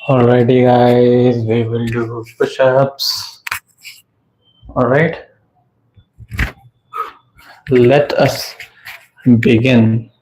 Alrighty, guys, we will do push-ups. Alright, let us begin.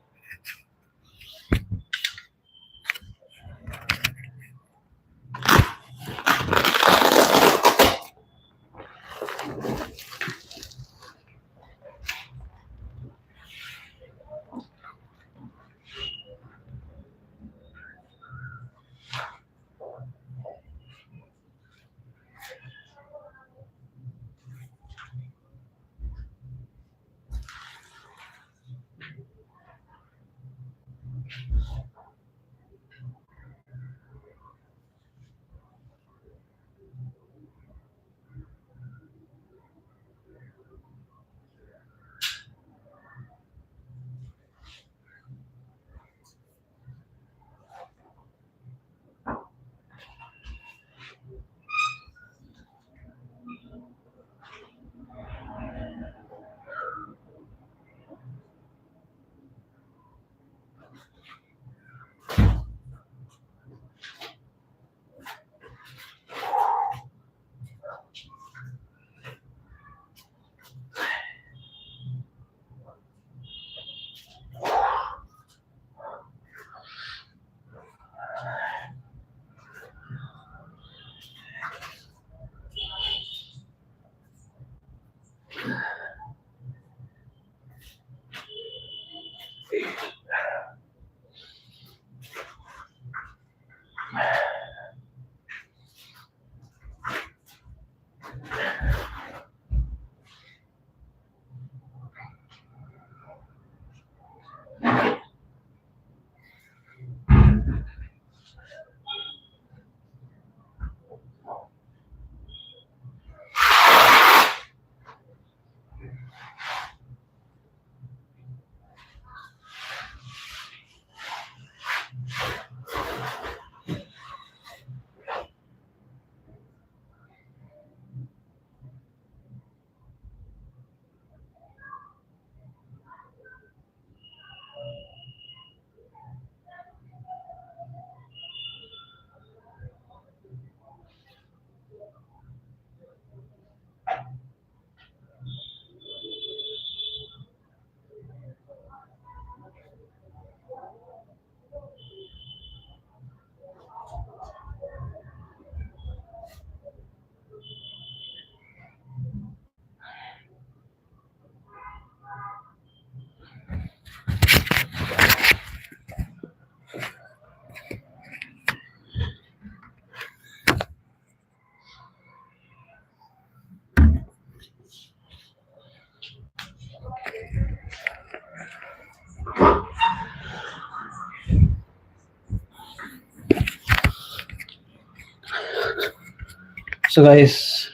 So, guys,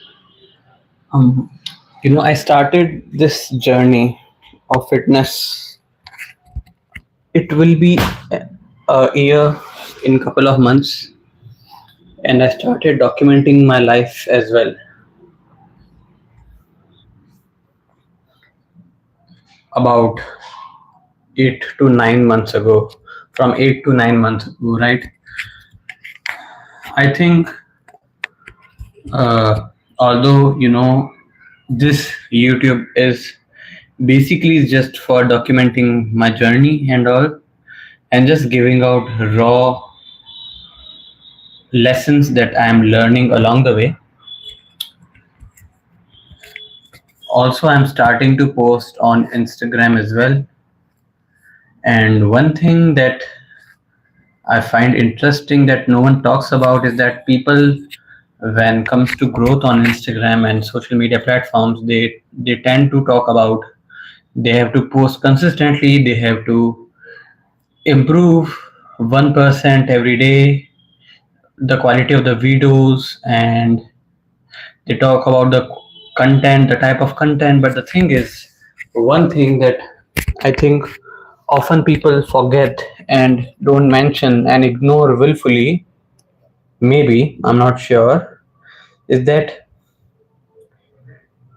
um, I started this journey of fitness. It will be a year in couple of months, and I started documenting my life as well. About 8 to 9 months ago, from 8 to 9 months ago, right? I think, although this YouTube is basically just for documenting my journey and all, and just giving out raw lessons that I am learning along the way. Also, I'm starting to post on Instagram as well. And one thing that I find interesting that no one talks about is that people, when comes to growth on Instagram and social media platforms, they tend to talk about they have to post consistently, they have to improve 1% every day, the quality of the videos, and they talk about the content, the type of content. But the thing is, one thing that I think often people forget and don't mention and ignore willfully, maybe, I'm not sure, is that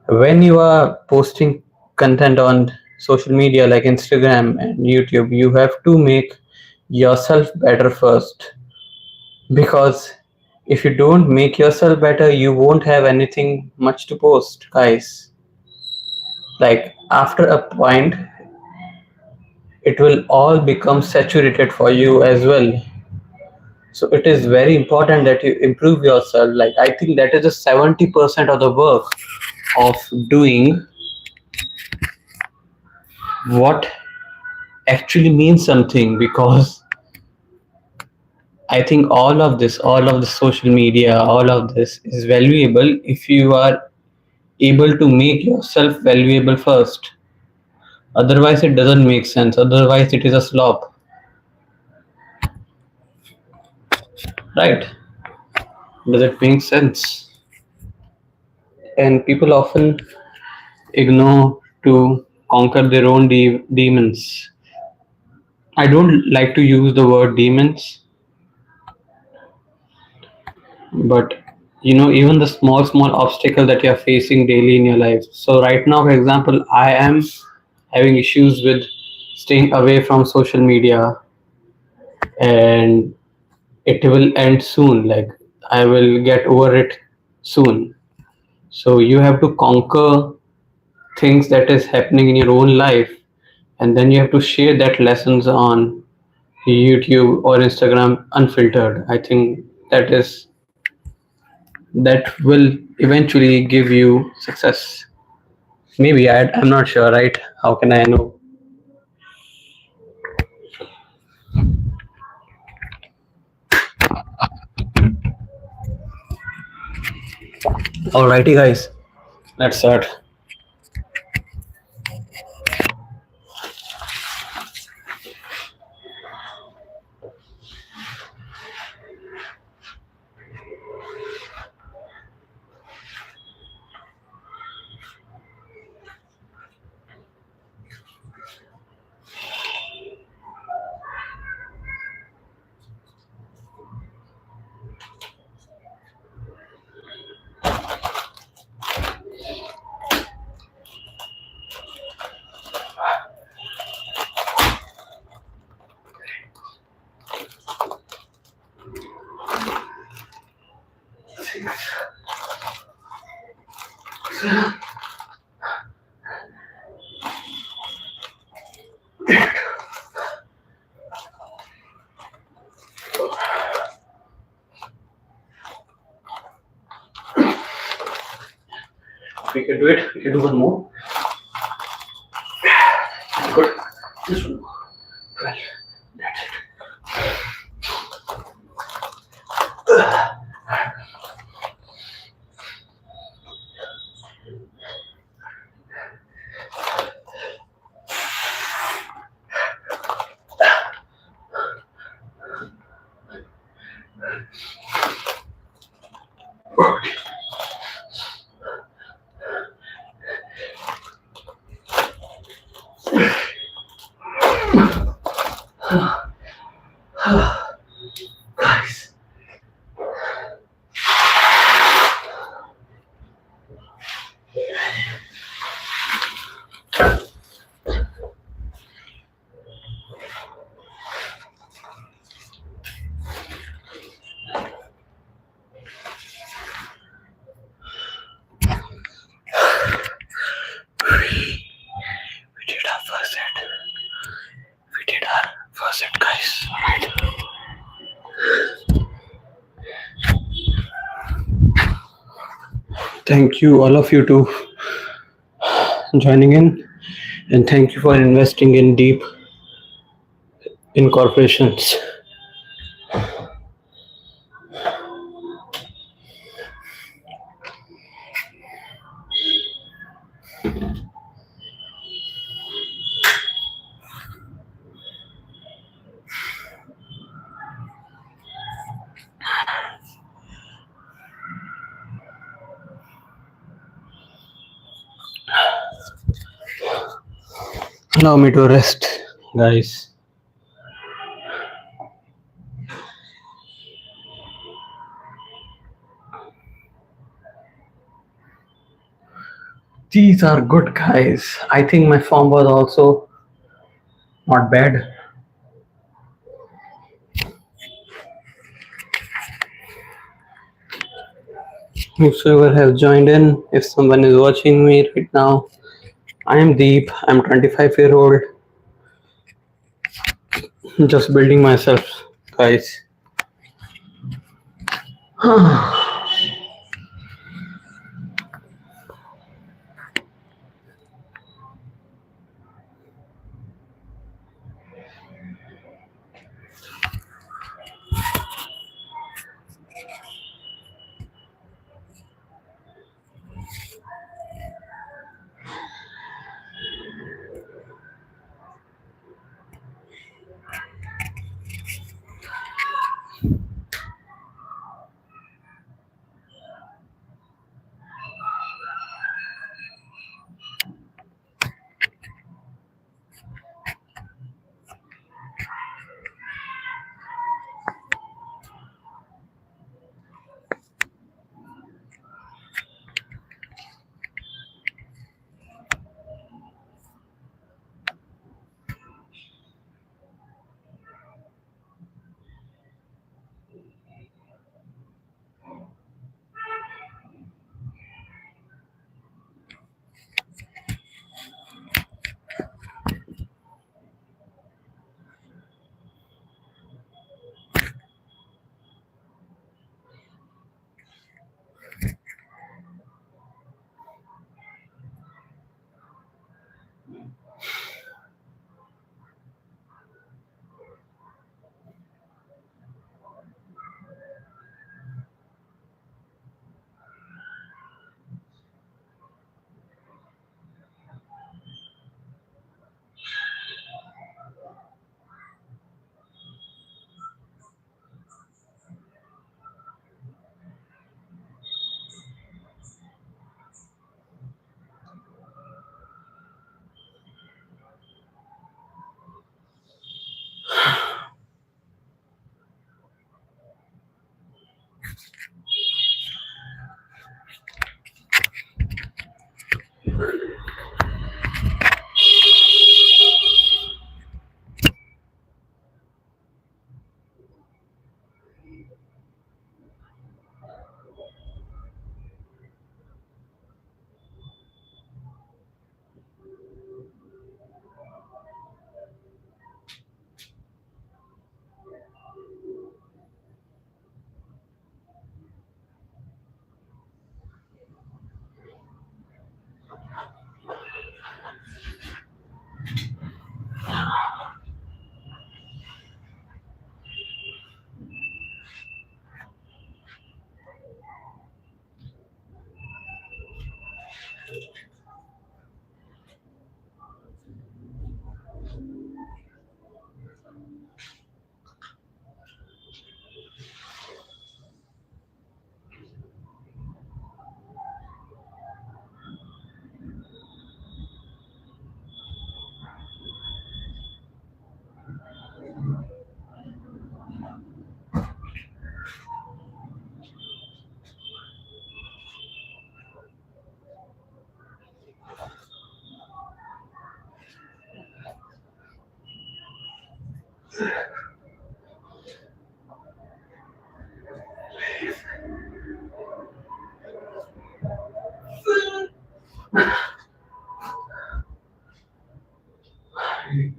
when you are posting content on social media like Instagram and YouTube, you have to make yourself better first, because If you don't make yourself better, you won't have anything much to post, guys. Like after a point, it will all become saturated for you as well. So it is very important that you improve yourself. Like I think that is a 70% of the work of doing what actually means something, because I think all of the social media, all of this is valuable if you are able to make yourself valuable first. Otherwise, it doesn't make sense. Otherwise, it is a slop, right? Does it make sense? And people often ignore to conquer their own demons. I don't like to use the word demons, but even the small obstacle that you're facing daily in your life. So right now, for example, I am having issues with staying away from social media, and it will end soon. Like I will get over it soon. So you have to conquer things that is happening in your own life, and then you have to share that lessons on YouTube or Instagram unfiltered. I think that will eventually give you success. Maybe I'm not sure, right? How can I know? Alrighty, guys, let's start. We can do it. We can do one more. Good. Just one more. Well, that's it. Guys. We did our first set. We did our first set, guys. Alright. Thank you, all of you, to joining in, and thank you for investing in deep in corporations. Allow me to rest, guys. These are good, guys. I think my form was also not bad. whosoever has joined in. If someone is watching me right now, I am Deep. I'm 25-year old. Just building myself, guys.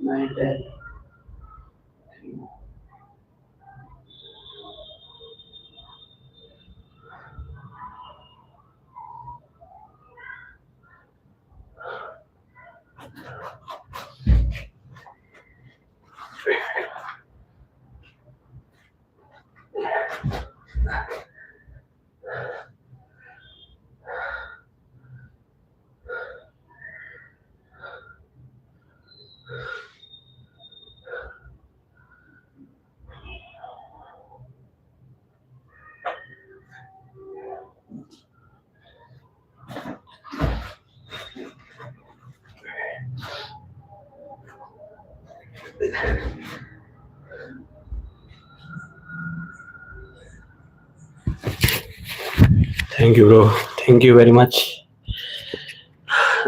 My dad. Thank you, bro. Thank you very much.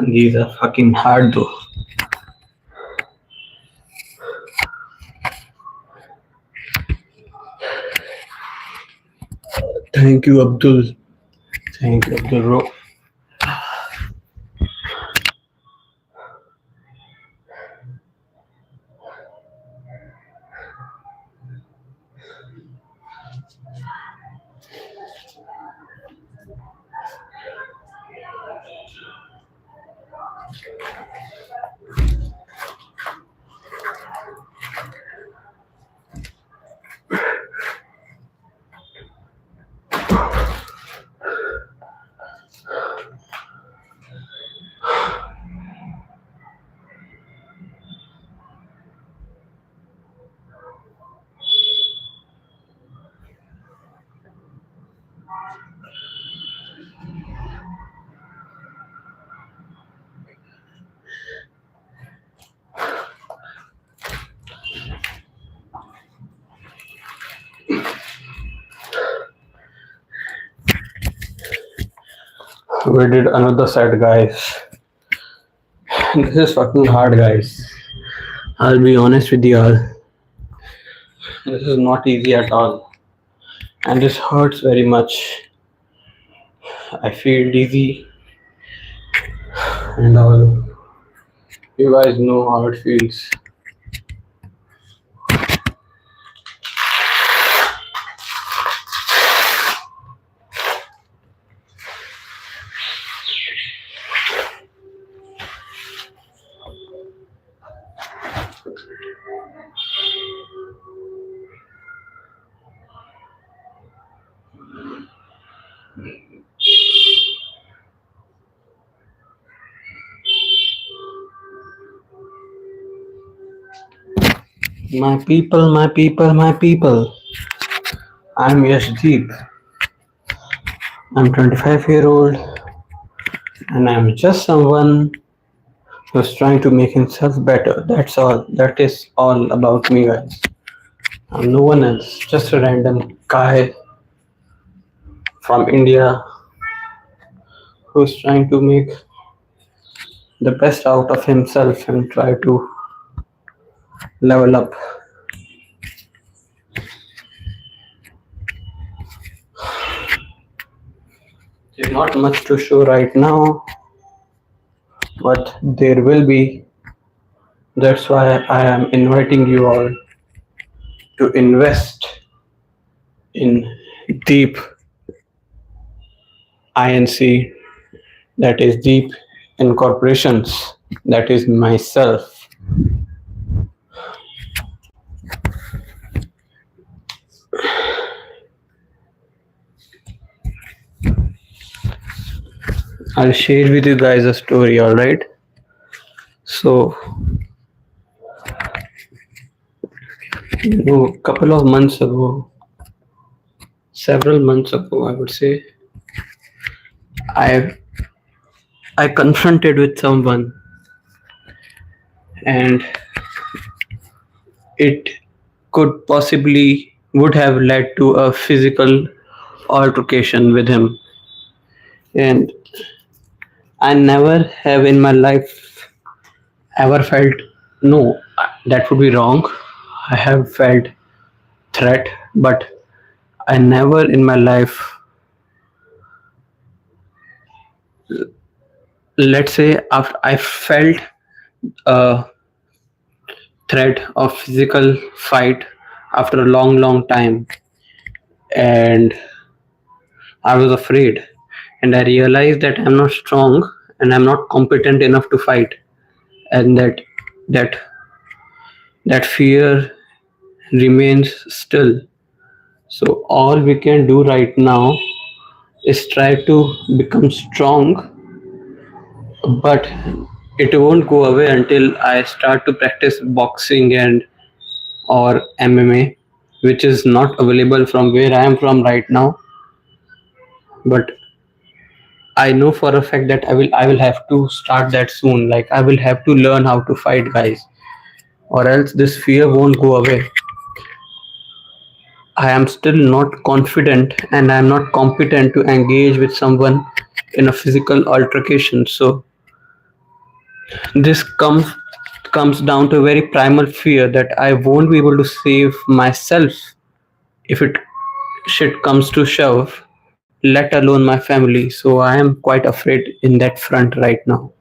These are fucking hard, though. Thank you, Abdul. Thank you, Abdul. We did another set, guys. This is fucking hard, guys. I'll be honest with you all. This is not easy at all. And this hurts very much. I feel dizzy and all. You guys know how it feels. My people, my people, my people. I'm Yashdeep. I'm 25-year-old and I'm just someone who's trying to make himself better. That's all. That is all about me, guys. I'm no one else. Just a random guy from India who's trying to make the best out of himself and try to level up. There's not much to show right now, but there will be. That's why I am inviting you all to invest in deep INC, that is deep incorporations, that is myself. I'll share with you guys a story, alright? So, a couple of months ago, several months ago, I would say, I I confronted with someone and it could possibly would have led to a physical altercation with him, and I never have in my life ever felt no, that would be wrong. I have felt threat, but I never in my life, let's say, after I felt a threat of physical fight after a long time, and I was afraid, and I realized that I'm not strong and I'm not competent enough to fight, and that that fear remains still. So all we can do right now is try to become strong, but it won't go away until I start to practice boxing and or MMA, which is not available from where I am from right now. But I know for a fact that I will have to start that soon. Like I will have to learn how to fight, guys, or else this fear won't go away. I am still not confident and I am not competent to engage with someone in a physical altercation. So this comes down to a very primal fear that I won't be able to save myself if it shit comes to shove. let alone my family. So I am quite afraid in that front right now.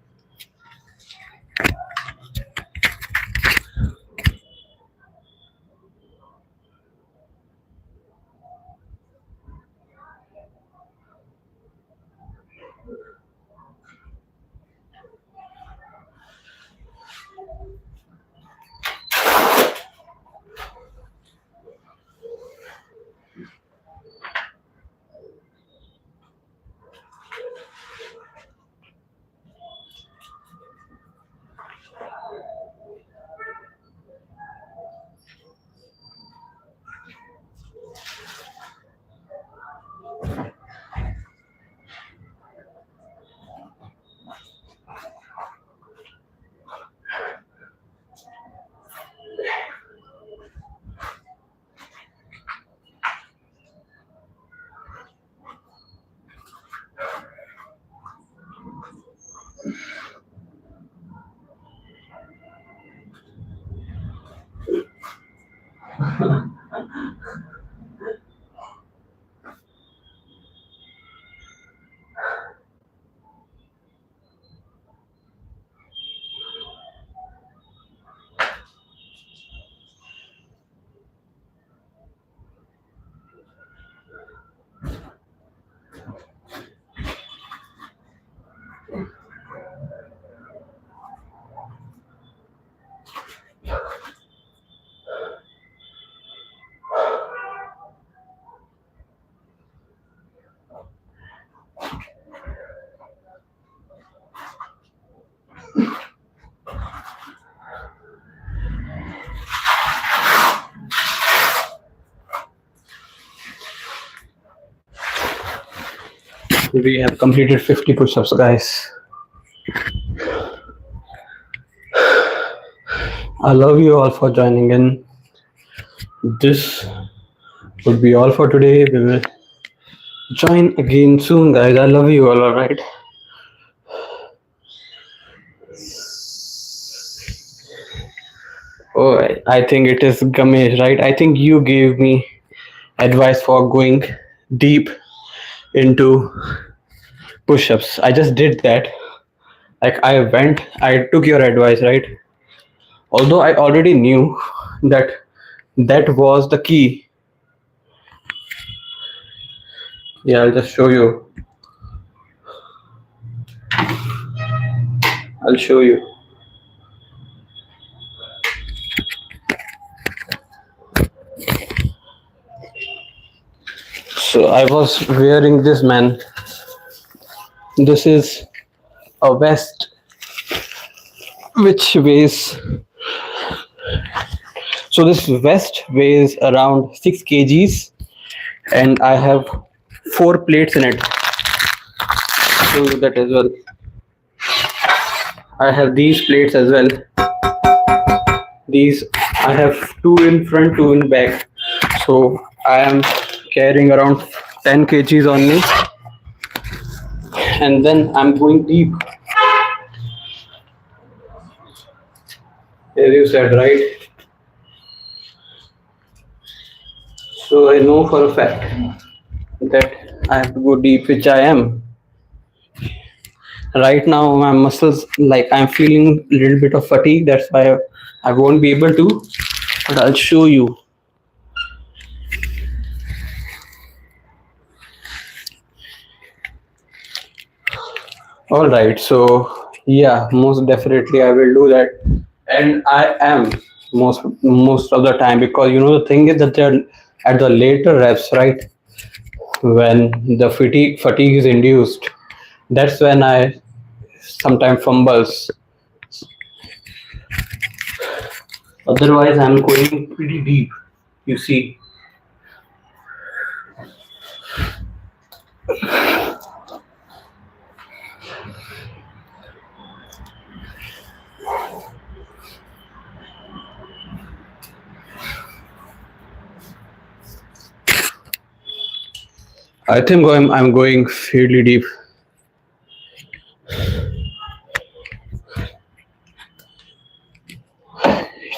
We have completed 50 push-ups, guys. I love you all for joining in. This would be all for today. We will join again soon, guys. I love you all. All right. Oh, I think it is Gamesh, right? I think you gave me advice for going deep into push-ups. I just did that. Like I took your advice, right? Although I already knew that that was the key. Yeah, I'll just show you. I'll show you. So I was wearing this, man. This is a vest which weighs, so this vest weighs around 6 kgs and I have 4 plates in it. I'll show you that as well. I have these plates as well. These I have 2 in front, 2 in back. So I am carrying around 10 kgs on me, and then I'm going deep. As you said, right? So I know for a fact that I have to go deep, which I am. Right now, my muscles, like I'm feeling a little bit of fatigue. That's why I won't be able to, but I'll show you. All right, so yeah, most definitely I will do that, and I am most of the time, because you know the thing is that they're at the later reps, right? When the fatigue is induced, that's when I sometimes fumbles. Otherwise, I'm going pretty deep. You see. I think I'm going fairly deep.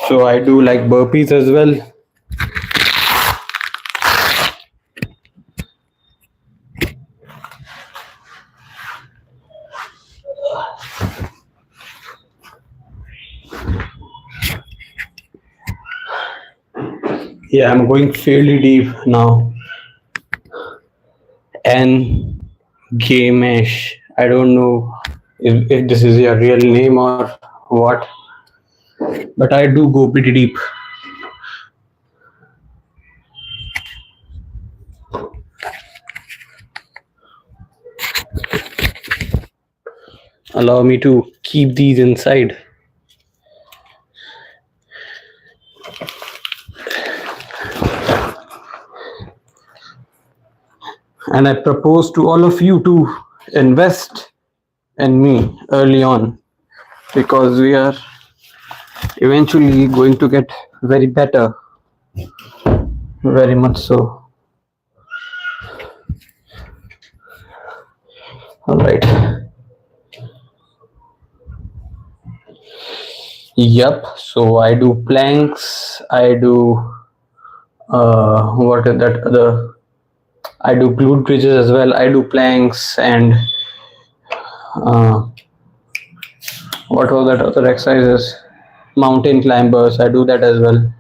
So I do like burpees as well. Yeah, I'm going fairly deep now. And Gamesh. I don't know if this is your real name or what, but I do go pretty deep. Allow me to keep these inside. And I propose to all of you to invest in me early on because we are eventually going to get very better, very much so. All right. Yep. So I do planks. I do what is that other? I do glute bridges as well. I do planks and uh, what was that other exercises? Mountain climbers. I do that as well.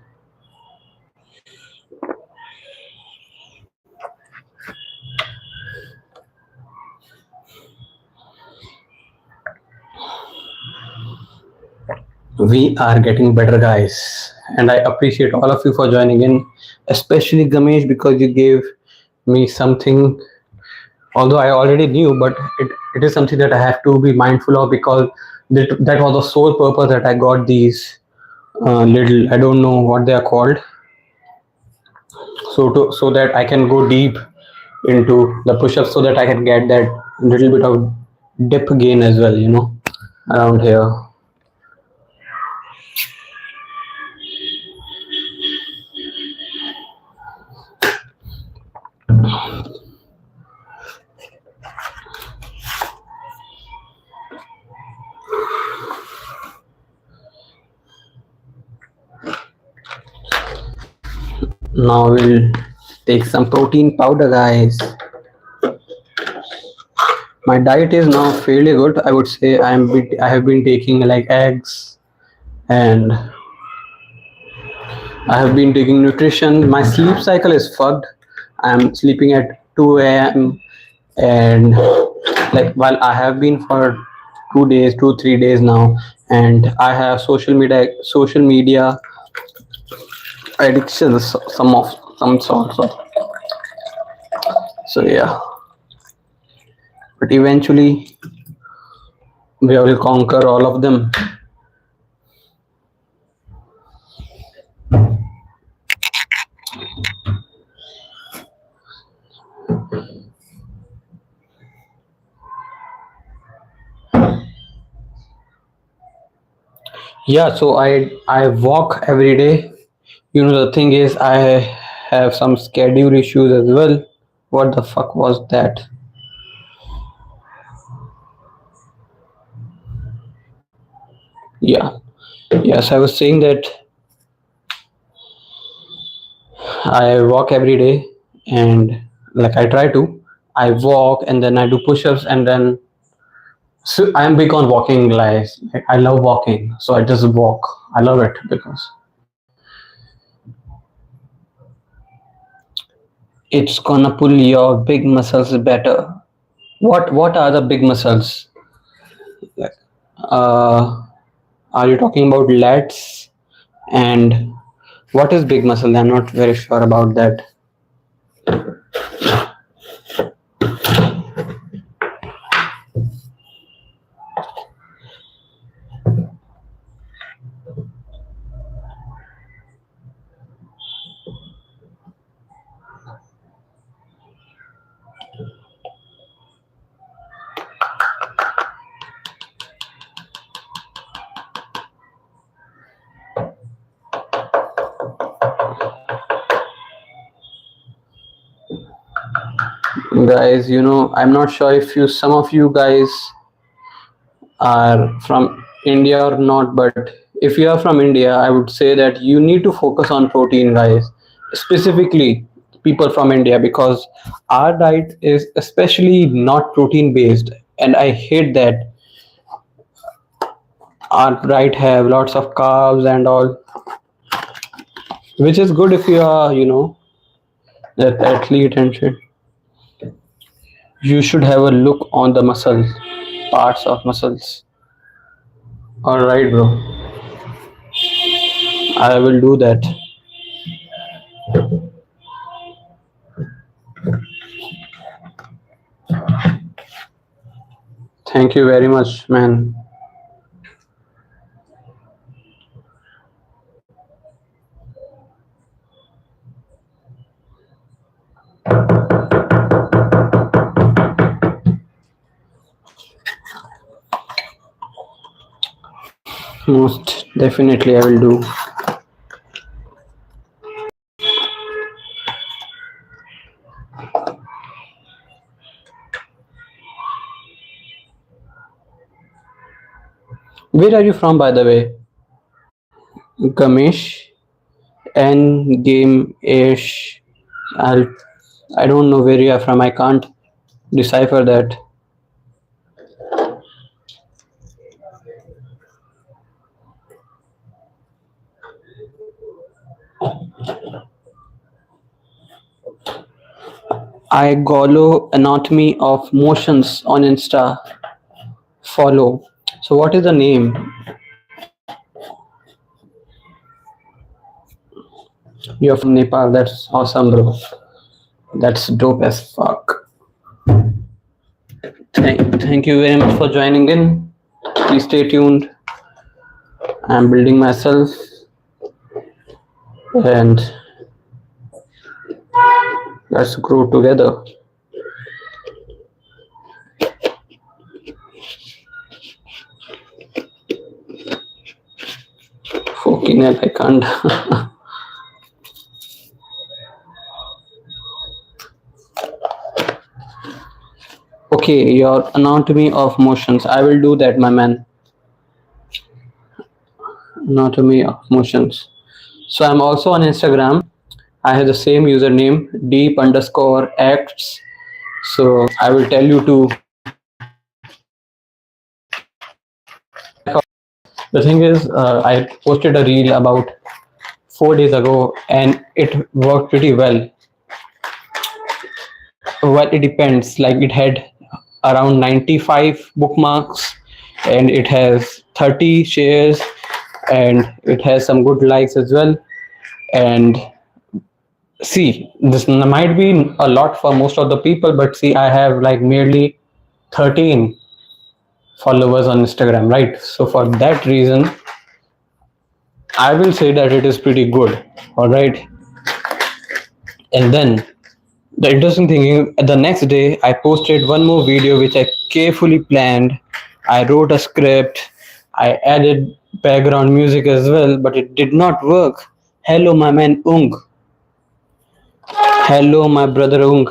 We are getting better, guys, and I appreciate all of you for joining in, especially Gamesh because you gave me something. Although I already knew, but it is something that I have to be mindful of because that was the sole purpose that I got these little, I don't know what they are called, so that I can go deep into the push-ups so that I can get that little bit of dip gain as well, around here. Now we'll take some protein powder, guys. My diet is now fairly good. I would say I have been taking like eggs, and I have been taking nutrition. My sleep cycle is fucked. I'm sleeping at 2 a.m. and like while I have been for 2 days, 3 days now, and I have social media addictions, some sorts of. So yeah, but eventually we will conquer all of them. Yeah, so I walk every day. The thing is I have some schedule issues as well. What the fuck was that? Yeah. Yes, I was saying that I walk every day and like I try to. I walk and then I do push-ups and then so I'm big on walking guys. Like I love walking. So I just walk. I love it because it's gonna pull your big muscles better. What are the big muscles? Like, Uh, are you talking about lats? And what is big muscle? I'm not very sure about that. Guys, I'm not sure if some of you guys are from India or not, but if you are from India, I would say that you need to focus on protein, guys, specifically people from India, because our diet is especially not protein based, and I hate that. our diet have lots of carbs and all, which is good if you are, that athlete and shit. You should have a look on the muscle parts of muscles. All right, bro. I will do that. Thank you very much, man. Most definitely, I will do. Where are you from, by the way? Gamesh and Game Ish. I'll. I don't know where you are from. I can't decipher that. I Golo Anatomy of Motions on Insta. Follow. So, what is the name? You're from Nepal. That's awesome, bro. That's dope as fuck. Thank you very much for joining in. Please stay tuned. I'm building myself and let's grow together. Fucking hell, I can't. Okay, your anatomy of motions. I will do that, my man. Anatomy of motions. So I'm also on Instagram. I have the same username, deep underscore acts. So I will tell you to. The thing is, I posted a reel about 4 days ago and it worked pretty well. Well, it depends. Like it had around 95 bookmarks and it has 30 shares and it has some good likes as well. And see, this might be a lot for most of the people, but see, I have like merely 13 followers on Instagram, right? So for that reason, I will say that it is pretty good. All right. And then the interesting thing is, the next day, I posted one more video which I carefully planned. I wrote a script, I added background music as well, but it did not work. Hello, my man Ung. Hello, my brother Ung.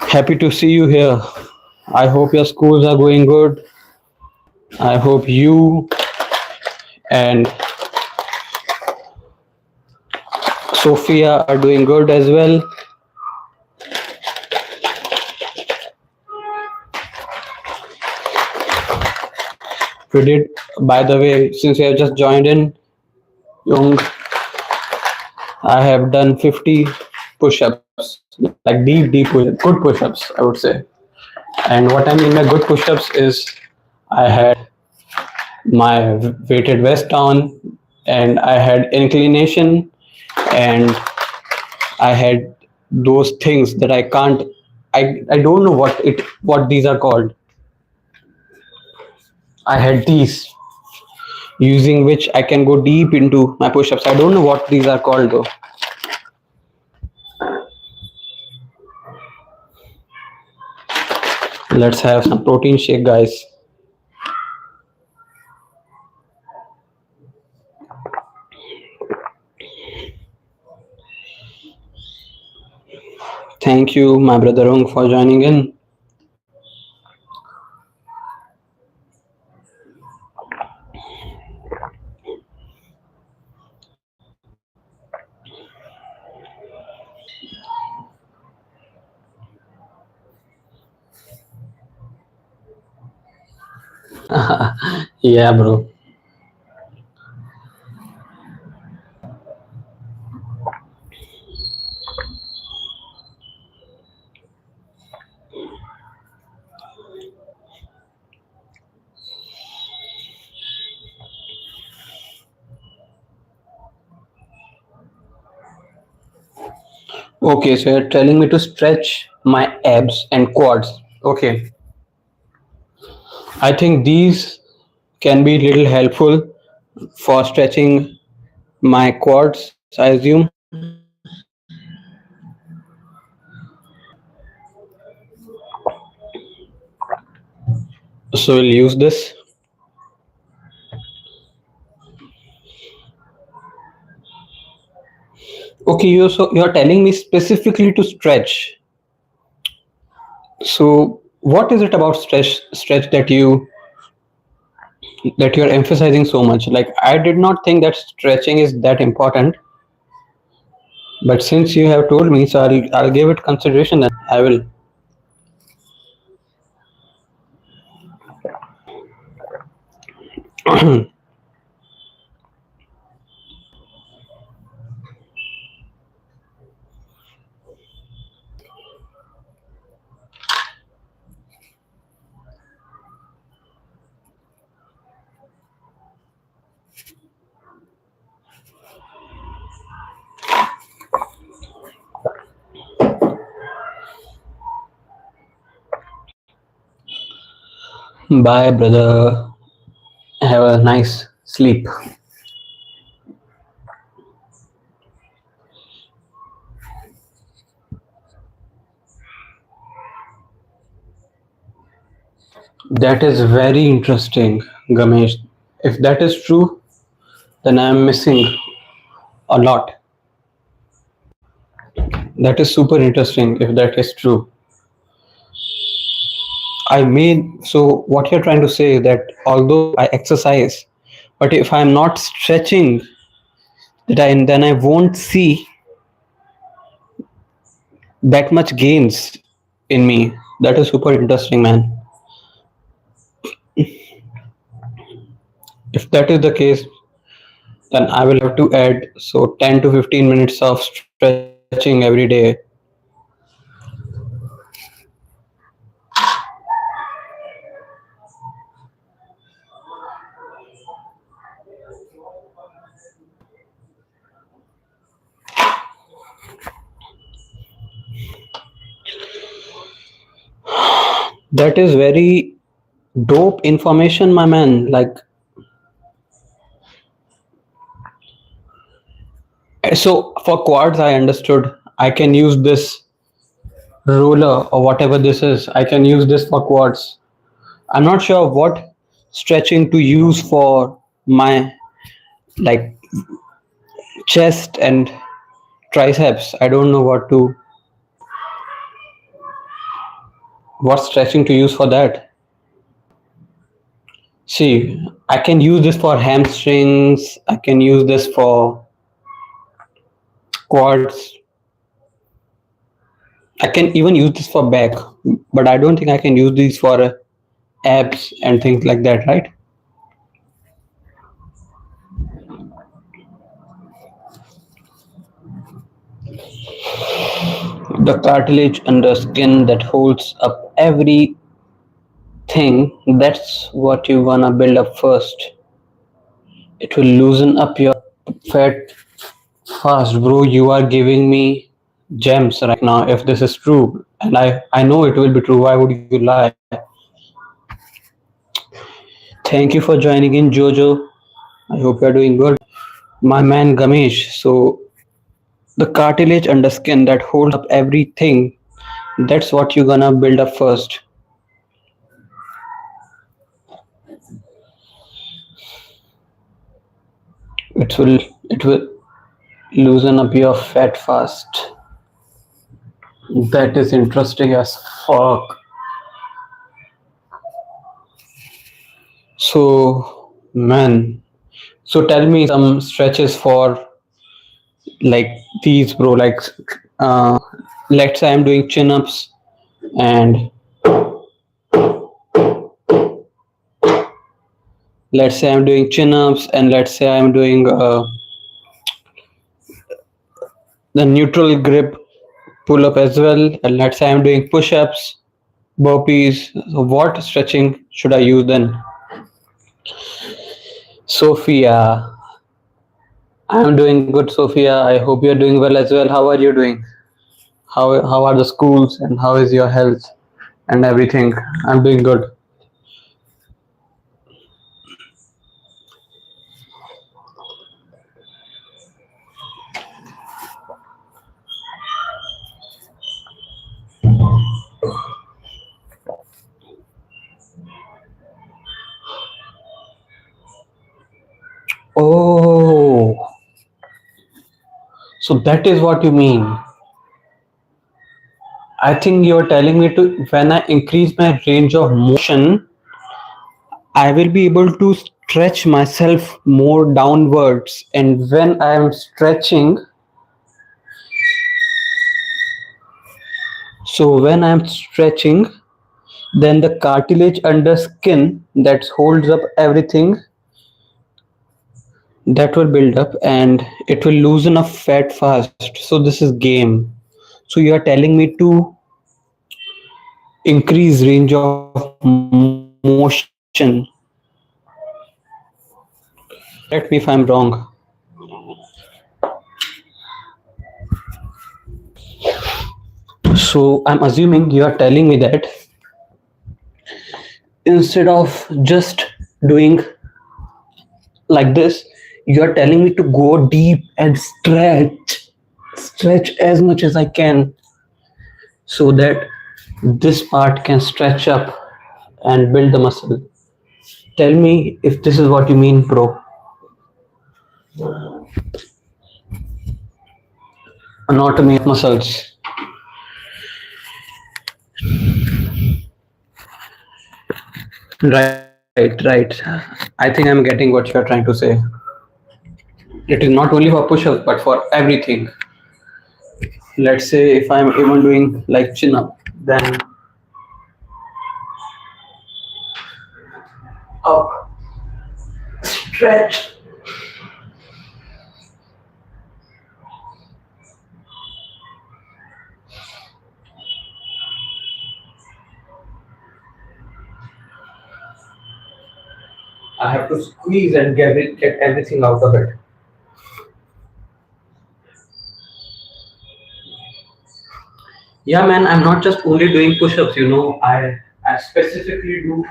Happy to see you here. I hope your schools are going good. I hope you and Sophia are doing good as well. We did, by the way, since you have just joined in, Young, I have done 50 push-ups, like deep good push-ups, I would say. And what I mean by good push-ups is I had my weighted vest on and I had inclination and I had those things that I can't I don't know what these are called. I had these using which I can go deep into my push-ups. I don't know what these are called though. Let's have some protein shake, guys. Thank you, my brother Ung, for joining in. Yeah, bro. Okay, so you're telling me to stretch my abs and quads. Okay, I think these can be little helpful for stretching my quads, I assume. So we'll use this. Okay, you're telling me specifically to stretch. So what is it about stretch that you're emphasizing so much? Like I did not think that stretching is that important, but since you have told me, so I'll give it consideration. Then I will. Bye, brother. Have a nice sleep. That is very interesting, Gamesh. If that is true, then I am missing a lot. That is super interesting if that is true. I mean, so what you're trying to say is that although I exercise, but if I'm not stretching, then I won't see that much gains in me. That is super interesting, man. If that is the case, then I will have to add so 10 to 15 minutes of stretching every day. That is very dope information, my man. Like, so for quads, I understood I can use this roller or whatever this is. I can use this for quads. I'm not sure what stretching to use for my like chest and triceps. I don't know what stretching to use for that. See, I can use this for hamstrings. I can use this for quads. I can even use this for back, but I don't think I can use these for abs and things like that, right? The cartilage under skin that holds up everything, that's what you wanna build up first. It will loosen up your fat fast, bro. You are giving me gems right now if this is true. And I know it will be true. Why would you lie? Thank you for joining in, Jojo. I hope you're doing good. My man Gamesh. So the cartilage under skin that holds up everything, that's what you're gonna build up first. It will loosen up your fat fast. That is interesting as fuck. So man, so tell me some stretches for like these, bro. Like uh, let's say I'm doing chin ups and Let's say I'm doing chin-ups, and let's say I'm doing the neutral grip pull-up as well, and let's say I'm doing push-ups, burpees. So what stretching should I use then? Sophia, I'm doing good, Sophia. I hope you're doing well as well. How are you doing? How are the schools and how is your health and everything? I'm doing good. Oh, so that is what you mean. I think you're telling me to when I increase my range of motion, I will be able to stretch myself more downwards. And when I am stretching, so when I am stretching, then the cartilage under skin that holds up everything that will build up and it will loosen up fat fast. So this is game. So you are telling me to increase range of motion. Correct me if I'm wrong. So I'm assuming you are telling me that instead of just doing like this, you are telling me to go deep and stretch as much as I can so that this part can stretch up and build the muscle. Tell me if this is what you mean, bro. Anatomy of muscles. Right. I think I'm getting what you're trying to say. It is not only for push-ups but for everything. Let's say if I'm even doing like chin-up, then up, stretch. I have to squeeze and get everything out of it. Yeah, man, I'm not just only doing push-ups, I specifically do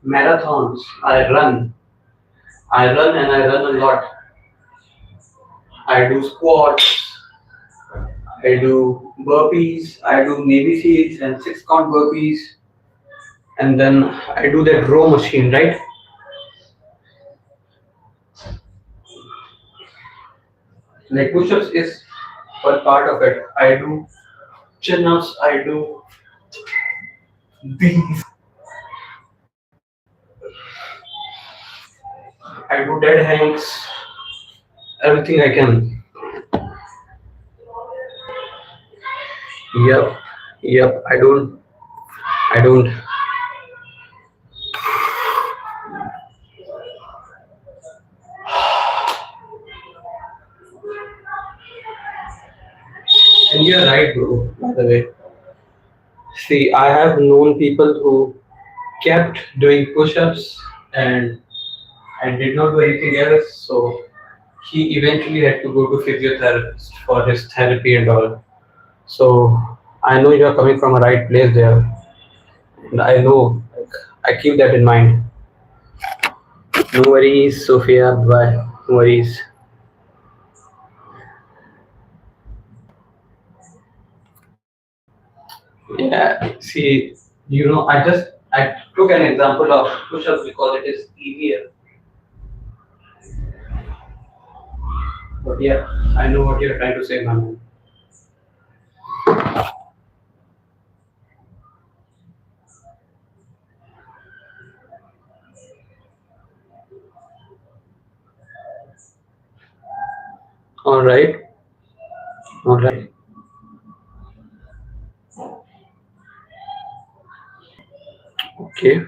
marathons. I run and I run a lot. I do squats, I do burpees, I do Navy Seals and 6 count burpees, and then I do that row machine, right? Like push-ups is one part of it. I do chin-ups, I do I do dead hangs, everything I can. Yep, yep. I don't. And you're right, bro. By the way, see, I have known people who kept doing push-ups and did not do anything else. So he eventually had to go to physiotherapist for his therapy and all. So I know you're coming from a right place there, and I know like, I keep that in mind. No worries, Sophia. Bye. No worries. Yeah. See, I took an example of push-ups because it is easier. But yeah, I know what you're trying to say, man. All right. All right. Okay.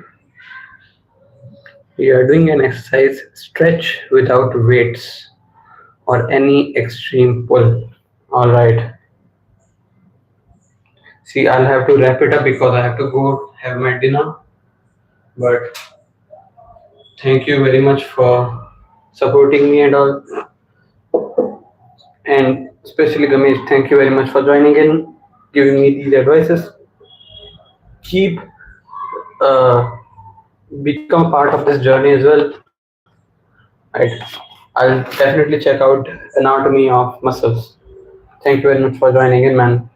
You are doing an exercise stretch without weights or any extreme pull. All right. See, I'll have to wrap it up because I have to go have my dinner. But thank you very much for supporting me and all. And especially Gamesh, thank you very much for joining in, giving me these advices. Keep become part of this journey as well. Right. I'll definitely check out anatomy of muscles. Thank you very much for joining in, man.